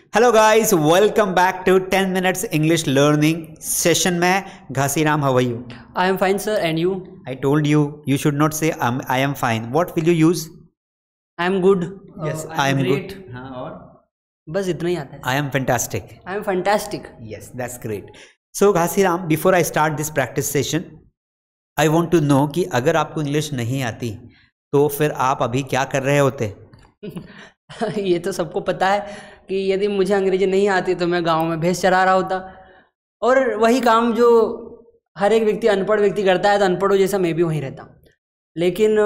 Hello guys, welcome back to 10 minutes English learning session में Ghasiram, how are you? I am fine, sir. And you? I told you you should not say I am fine. What will you use? I am good. Yes, I am great. great. हाँ, और बस इतना ही आता है. I am fantastic. I am fantastic. Yes, that's great. So Ghasiram, before I start this practice session, I want to know कि अगर आपको English नहीं आती तो फिर आप अभी क्या कर रहे होते? ये तो सबको पता है कि यदि मुझे अंग्रेजी नहीं आती तो मैं गांव में भैंस चरा रहा होता, और वही काम जो हर एक व्यक्ति अनपढ़ व्यक्ति करता है, तो अनपढ़ों जैसा मैं भी वहीं रहता. लेकिन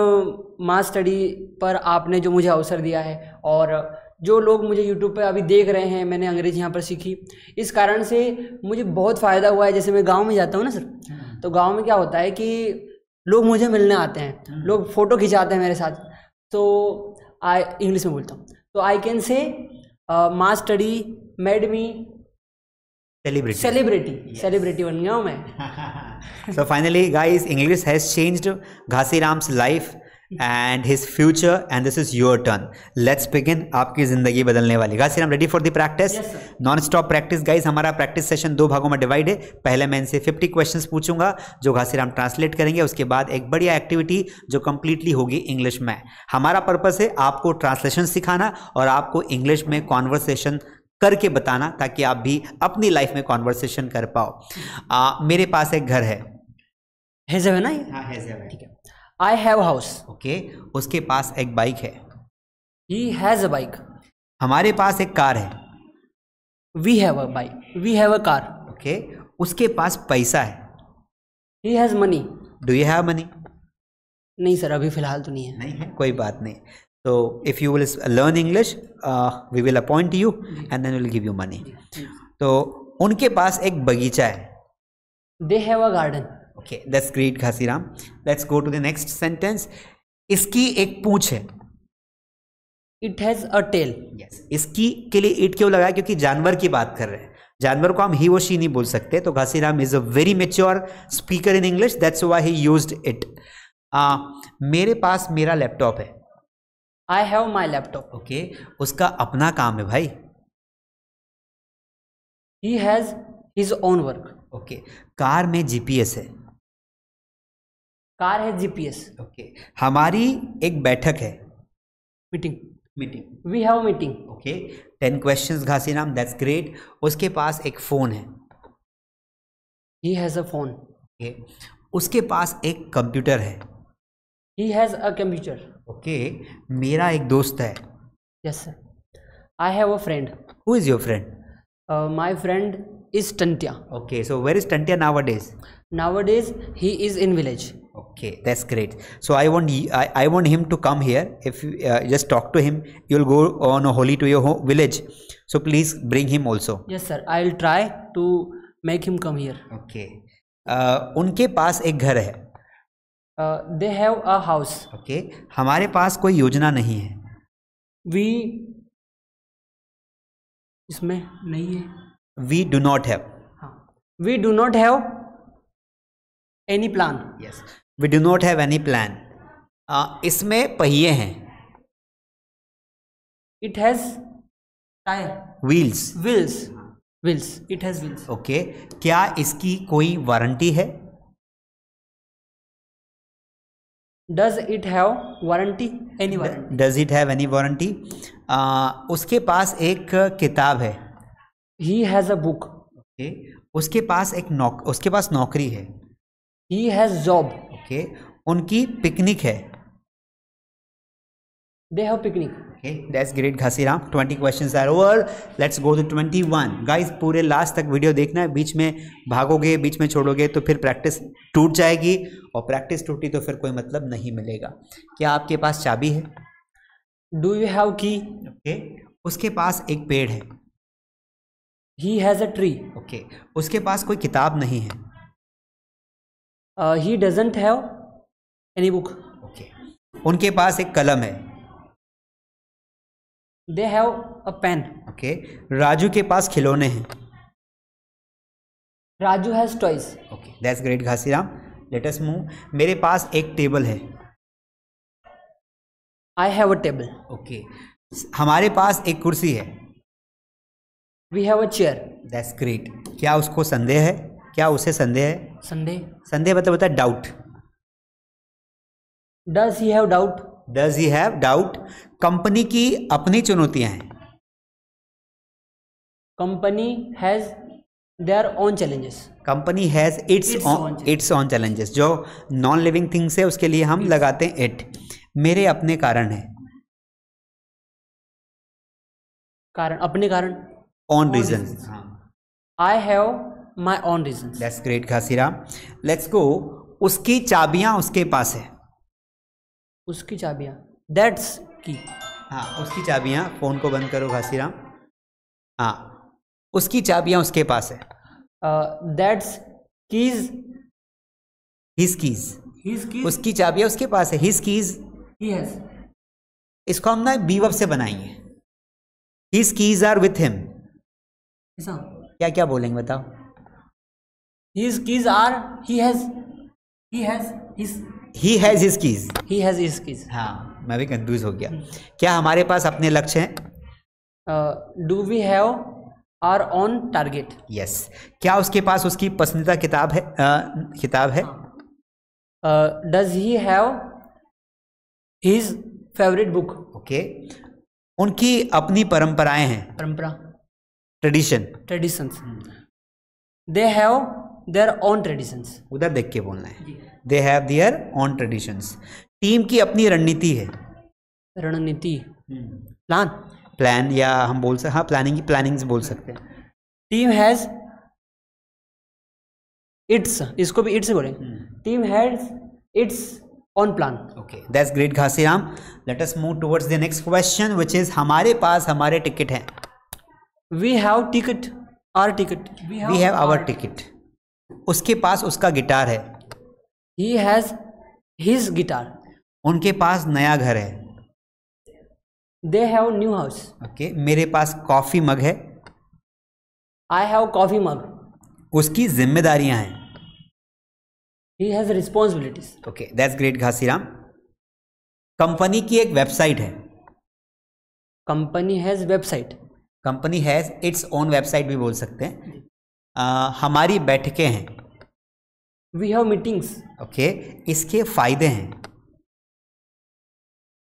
मास स्टडी पर आपने जो मुझे अवसर दिया है, और जो लोग मुझे यूट्यूब पे अभी देख रहे हैं, मैंने अंग्रेजी यहाँ पर सीखी, इस कारण से मुझे बहुत फ़ायदा हुआ है. जैसे मैं गाँव में जाता हूँ ना सर, तो गाँव में क्या होता है कि लोग मुझे मिलने आते हैं, लोग फ़ोटो खिंचाते हैं मेरे साथ. तो इंग्लिश में बोलता हूँ, तो I can say mass study made me celebrity बन गया हूँ मैं. So finally guys, English has changed घासीराम्स life and his future, and this is your turn. Let's begin. आपकी ज़िंदगी बदलने वाली. Ghasiram, ready for the practice? Yes, sir. Non stop practice guys. हमारा practice session 2 भागों में डिवाइड है. पहले मैं इनसे 50 क्वेश्चंस पूछूंगा जो घासीराम ट्रांसलेट करेंगे. उसके बाद एक बढ़िया एक्टिविटी जो कंप्लीटली होगी इंग्लिश में. हमारा पर्पस है आपको ट्रांसलेशन सिखाना और आपको इंग्लिश में कॉन्वर्सेशन करके बताना, ताकि आप भी अपनी लाइफ में कॉन्वर्सेशन कर पाओ. मेरे पास एक घर है. हैज़ है ना ये? हाँ, है. ठीक है. I have house. ओके. उसके पास एक बाइक है. He has a bike. हमारे पास एक कार है. We have a bike. We have a car. Okay. उसके पास पैसा है. He has money. Do you have money? नहीं सर, अभी फिलहाल तो नहीं है. नहीं है, कोई बात नहीं. तो if you will learn English, we will appoint you and then will give you money. तो उनके पास एक बगीचा है. They have a garden. Okay, that's great Ghasiram. Let's go to the next sentence. इसकी एक पूंछ है. It has a tail. Yes. इसकी के लिए इट क्यों लगाया? क्योंकि जानवर की बात कर रहे हैं. जानवर को हम ही वो शी नहीं बोल सकते. तो Ghasiram is a very mature speaker in English, that's why he used it. मेरे पास मेरा लैपटॉप है. I have my laptop. Okay. उसका अपना काम है भाई. He has his own work. Okay. Car में जीपीएस है. कार है जीपीएस. ओके. हमारी एक बैठक है. Meeting. Meeting. We have meeting. Okay. 10 questions Ghasiram, that's great. उसके पास एक फोन है. He has a phone. Okay. उसके पास एक कंप्यूटर है. He has a computer. Okay. मेरा एक दोस्त है. Yes sir. I have a friend. Who is your friend? My friend is Tantia. Okay, so where is Tantia nowadays? Nowadays he is in village. Okay, that's great. So I want him to come here. If you just talk to him, you'll go on a Holi to your village. So please bring him also. Yes sir, I'll try to make him come here. Okay. उनके पास एक घर है. They have a house. Okay. हमारे पास कोई योजना नहीं है. We इसमें नहीं है. We do not have. We do not have any plan. Yes. We do not have any plan. इसमें पहिए हैं. It has tire. Wheels. Wheels. It has wheels. Okay. क्या इसकी कोई वारंटी है? Does it have warranty? Any warranty? Does it have any warranty? उसके पास एक किताब है. He has a book. Okay. उसके पास नौकरी है. He has job. Okay. उनकी पिकनिक है. They have picnic. Okay, that's great Ghasiram. 20 questions are over. Let's go to 21. Guys, पूरे लास्ट तक वीडियो देखना है. बीच में भागोगे, बीच में छोड़ोगे तो फिर प्रैक्टिस टूट जाएगी, और प्रैक्टिस टूटी तो फिर कोई मतलब नहीं मिलेगा. क्या आपके पास चाबी है? Do you have key? Okay. उसके पास एक पेड़ है. He has a tree. Okay. उसके पास कोई किताब नहीं है. He doesn't have any book. Okay. उनके पास एक कलम है. They have a pen. Okay. Raju के पास खिलौने हैं. Raju has toys. Okay. That's great Ghasiram. Let us move. मेरे पास एक टेबल है. I have a table. Okay. हमारे पास एक कुर्सी है. We have a chair. That's great. क्या उसको संदेह है? क्या उसे संदेह है? संदेह, संदेह मतलब होता है doubt. Does he have doubt. Does he have doubt. Company की अपनी चुनौतियां हैं। Company has their own challenges. Company has its on challenges. जो नॉन लिविंग थिंग्स है उसके लिए हम लगाते हैं इट। मेरे अपने कारण है। कारण, अपने कारण, own reason. I have my own reason. That's great Ghasiram. Let's go. उसकी चाबियां उसके पास है। उसकी चाबियां, दैट्स की। हाँ, उसकी चाबियां, फोन को बंद करो घासीराम। हाँ, उसकी चाबियां उसके पास है। That's keys. His keys. His keys, उसकी चाबियां उसके पास है। His keys, he has. इसको हम ना बी वर्ब से बनाएंगे। His keys are with him. ऐसा क्या क्या बोलेंगे बताओ? His keys are, he has, he has his, he has his keys. He has his keys. हाँ, मैं भी कंफ्यूज हो गया। क्या हमारे पास अपने लक्ष्य हैं? Do we have our own target. Yes. क्या उसके पास उसकी पसंदीदा किताब है? किताब है। Does he have his favourite book. Okay. उनकी अपनी परंपराएं हैं। परंपरा, tradition. Traditions. They have their own traditions. उधर देख के बोलना है। They have their own traditions. Team की अपनी रणनीति है। रणनीति, प्लान। प्लान, या हम बोल सकते, हाँ, प्लानिंग बोल सकते हैं। टीम हैज इट्स, इसको भी इट्स बोलेंगे। Team has its own plan. Okay, that's great Ghasiram. Let us move towards the next question which is हमारे पास हमारे टिकट हैं। We have ticket, our ticket. We have our ticket. उसके पास उसका गिटार है। He has his guitar. उनके पास नया घर है। They have new house. Okay, मेरे पास कॉफी मग है। I have coffee mug. उसकी जिम्मेदारियां हैं। He has responsibilities. Okay, that's great Ghasiram. Company की एक वेबसाइट है। Company has website. Company has its own website भी बोल सकते हैं। हमारी बैठकें हैं। We have meetings. ओके, इसके फायदे हैं।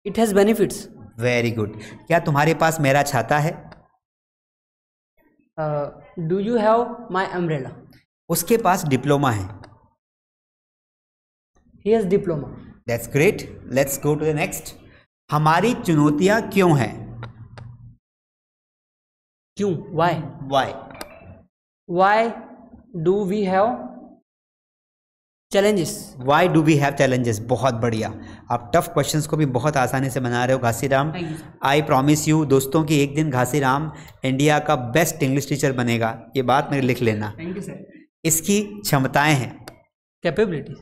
It has benefits. Very good. क्या तुम्हारे पास मेरा छाता है? Do you have my umbrella. उसके पास डिप्लोमा है। He has diploma. That's great. Let's go to the next. हमारी चुनौतियां क्यों हैं? क्यों, why. Why. Why do we have challenges. Why do we have challenges. बहुत बढ़िया। आप टफ क्वेश्चंस को भी बहुत आसानी से बना रहे हो घासीराम। आई प्रॉमिस यू दोस्तों कि एक दिन घासीराम इंडिया का बेस्ट इंग्लिश टीचर बनेगा। ये बात मेरे लिख लेना। Thank you sir. इसकी क्षमताएं हैं। कैपेबिलिटीज।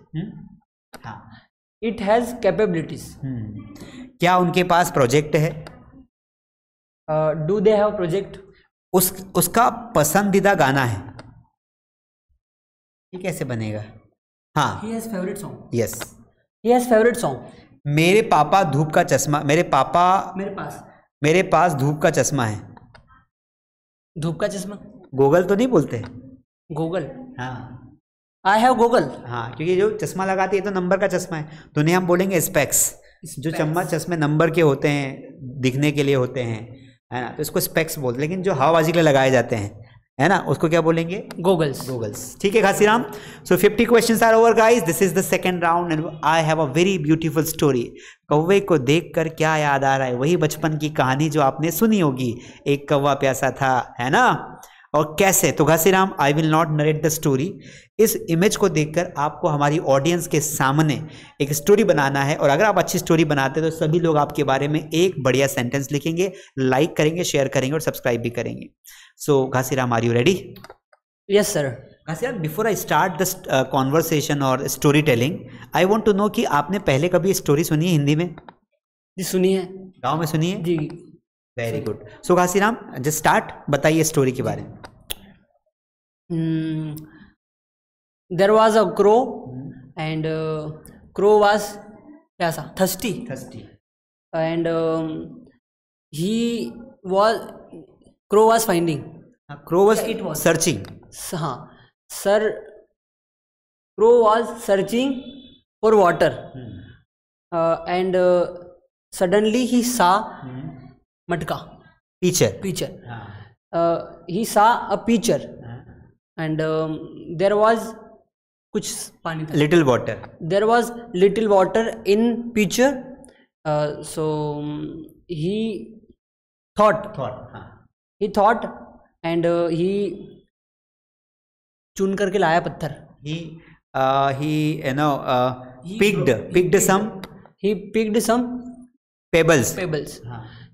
हाँ। It has capabilities. क्या उनके पास प्रोजेक्ट है? Do they have project. उसका पसंदीदा गाना है। ये कैसे बनेगा? हाँ। He has favourite song. Yes. He has favourite song. मेरे पापा धूप का चश्मा। मेरे पास धूप का चश्मा है। धूप का चश्मा। गूगल तो नहीं बोलते? गूगल। हाँ। I have Google. हाँ, क्योंकि जो चश्मा लगाती है तो नंबर का चश्मा है, तो उन्हें हम बोलेंगे स्पेक्स। जो चश्मे नंबर के होते हैं, दिखने के लिए होते हैं, है ना, तो इसको स्पेक्स बोलते हैं। लेकिन जो हवाबाजी के लिए लगाए जाते हैं, है ना, उसको क्या बोलेंगे? गूगल्स। गूगल्स। ठीक है Ghasiram. So 50 questions are over guys. This is the second round and I have a very beautiful story. कौवे को देखकर क्या याद आ रहा है? वही बचपन की कहानी जो आपने सुनी होगी। एक कौवा प्यासा था, है ना। और कैसे? तो Ghasiram, I will not narrate the story. इस इमेज को देखकर आपको हमारी ऑडियंस के सामने एक स्टोरी बनाना है, और अगर आप अच्छी स्टोरी बनाते हैं तो सभी लोग आपके बारे में एक बढ़िया सेंटेंस लिखेंगे, लाइक करेंगे, शेयर करेंगे और सब्सक्राइब भी करेंगे। So Ghasiram, are you ready? Yes sir. Ghasiram, before I start the conversation और story telling, I want to know कि आपने पहले कभी स्टोरी सुनी है हिंदी में? जी सुनी है। गाँव में सुनी है? जी। Very good. So Ghasiram, just start, बताइए स्टोरी के बारे में। There was a crow and crow was कैसा thirsty and he was crow was finding. Crow was it was searching. हाँ sir, Crow was searching for water and suddenly he saw मटका, pitcher. He saw a pitcher and there was कुछ पानी था, Little water. there was little water in pitcher. So he thought and he चुन करके लाया पत्थर. He you know picked some He picked some pebbles.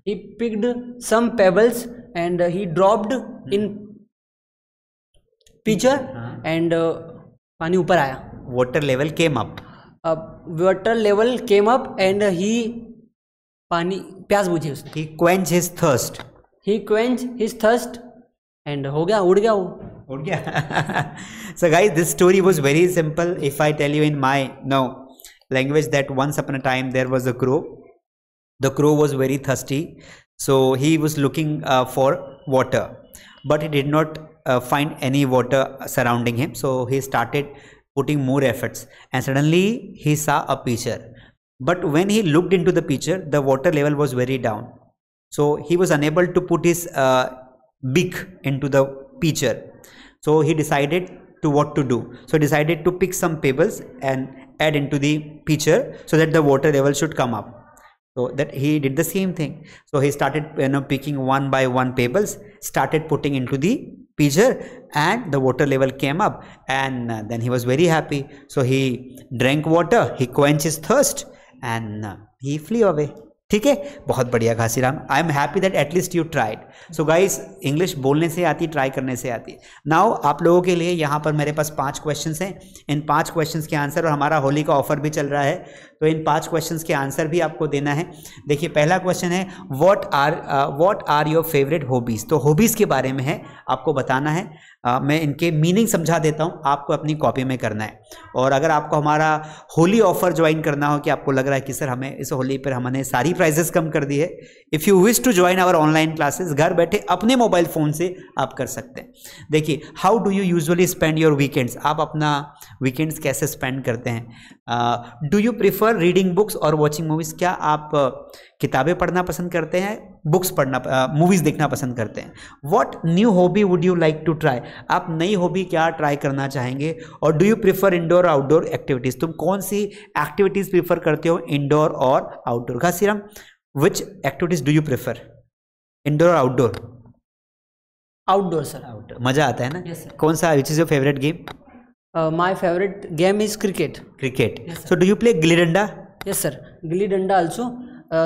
He picked some pebbles and he dropped in pitcher and पानी ऊपर आया. Water level came up. Water level came up and he पानी प्यास बुझी उसने. He quenched his thirst. He quenched his thirst and हो गया, उड़ गया वो. उड़ गया. So guys, this story was very simple. If I tell you in my language that once upon a time there was a crow. The crow was very thirsty, so he was looking for water, but he did not find any water surrounding him. So he started putting more efforts, and suddenly he saw a pitcher. But when he looked into the pitcher, the water level was very down. So he was unable to put his beak into the pitcher. So he decided to what to do. So he decided to pick some pebbles and add into the pitcher so that the water level should come up. So that he did the same thing. So he started picking one by one pebbles, started putting into the pitcher, and the water level came up, and then he was very happy. So he drank water, he quenched his thirst, and he flew away. ठीक है, बहुत बढ़िया Ghasiram. I am happy that at least you tried. So guys, English बोलने से आती, try करने से आती. नाउ आप लोगों के लिए यहाँ पर मेरे पास 5 क्वेश्चंस हैं. इन 5 क्वेश्चंस के आंसर, और हमारा होली का ऑफर भी चल रहा है, तो इन 5 क्वेश्चंस के आंसर भी आपको देना है. देखिए, पहला क्वेश्चन है what are your favourite hobbies. तो हॉबीज़ के बारे में है, आपको बताना है. मैं इनके मीनिंग समझा देता हूँ, आपको अपनी कॉपी में करना है. और अगर आपको हमारा होली ऑफर ज्वाइन करना हो, कि आपको लग रहा है कि सर हमें इस होली पर हमने सारी प्राइजेस कम कर दी है, if you wish to join our online classes, घर बैठे अपने मोबाइल फ़ोन से आप कर सकते हैं. देखिए, how do you usually spend your weekends. आप अपना वीकेंड्स कैसे स्पेंड करते हैं. Do you prefer reading books और वॉचिंग मूवीज़. क्या आप किताबें पढ़ना पसंद करते हैं, बुक्स पढ़ना, मूवीज़ देखना पसंद करते हैं. What new hobby would you like to try. आप नई हॉबी क्या ट्राई करना चाहेंगे. और डू यू प्रिफर इंडोर और आउटडोर एक्टिविटीज़. तुम कौन सी एक्टिविटीज़ प्रीफर करते हो, इंडोर और outdoor. Ghasiram, which activities do you prefer, indoor और आउटडोर. Outdoor sir. आउटडोर मज़ा आता है ना. Yes, sir. कौन सा, which is your favourite game. My favorite game is cricket. Cricket. Yes, so do you play gilli danda. Yes sir, gilli danda also.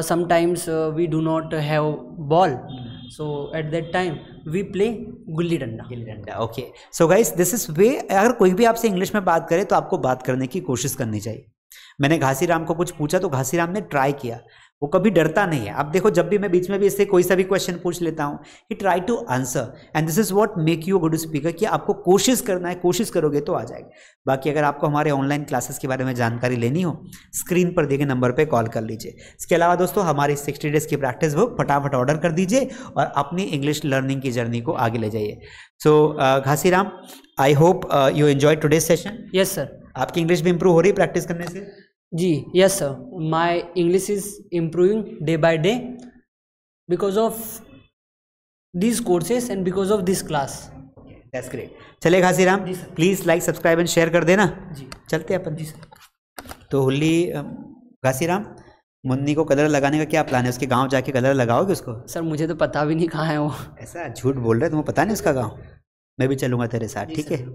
Sometimes we do not have ball, so at that time we play gilli danda. Gilli danda. Okay. So guys, this is way. अगर कोई भी आपसे English में बात करे तो आपको बात करने की कोशिश करनी चाहिए. मैंने घासीराम को कुछ पूछा तो घासीराम ने ट्राई किया, वो कभी डरता नहीं है. अब देखो, जब भी मैं बीच में भी इससे कोई सा भी क्वेश्चन पूछ लेता हूँ, he try to answer, and this is what make you a good speaker. कि आपको कोशिश करना है, कोशिश करोगे तो आ जाएगा. बाकी अगर आपको हमारे ऑनलाइन क्लासेस के बारे में जानकारी लेनी हो, स्क्रीन पर दिए नंबर पर कॉल कर लीजिए. इसके अलावा दोस्तों, हमारी 60 डेज की प्रैक्टिस बुक फटाफट ऑर्डर कर दीजिए और अपनी इंग्लिश लर्निंग की जर्नी को आगे ले जाइए. So Ghasiram, I hope you enjoy today session. Yes sir. आपकी इंग्लिश भी इंप्रूव हो रही है प्रैक्टिस करने से. जी yes sir, my English is improving day by day because of this courses and because of this class. That's great. चले Ghasiram, please like, subscribe and share कर देना. जी चलते हैं अपन. जी सर. तो होली, घासीराम, मुन्नी को कलर लगाने का क्या प्लान है. उसके गांव जाके कलर लगाओगे उसको. सर मुझे तो पता भी नहीं कहाँ है वो. ऐसा झूठ बोल रहे, तुम्हें पता नहीं उसका गाँव. मैं भी चलूँगा तेरे साथ, ठीक है.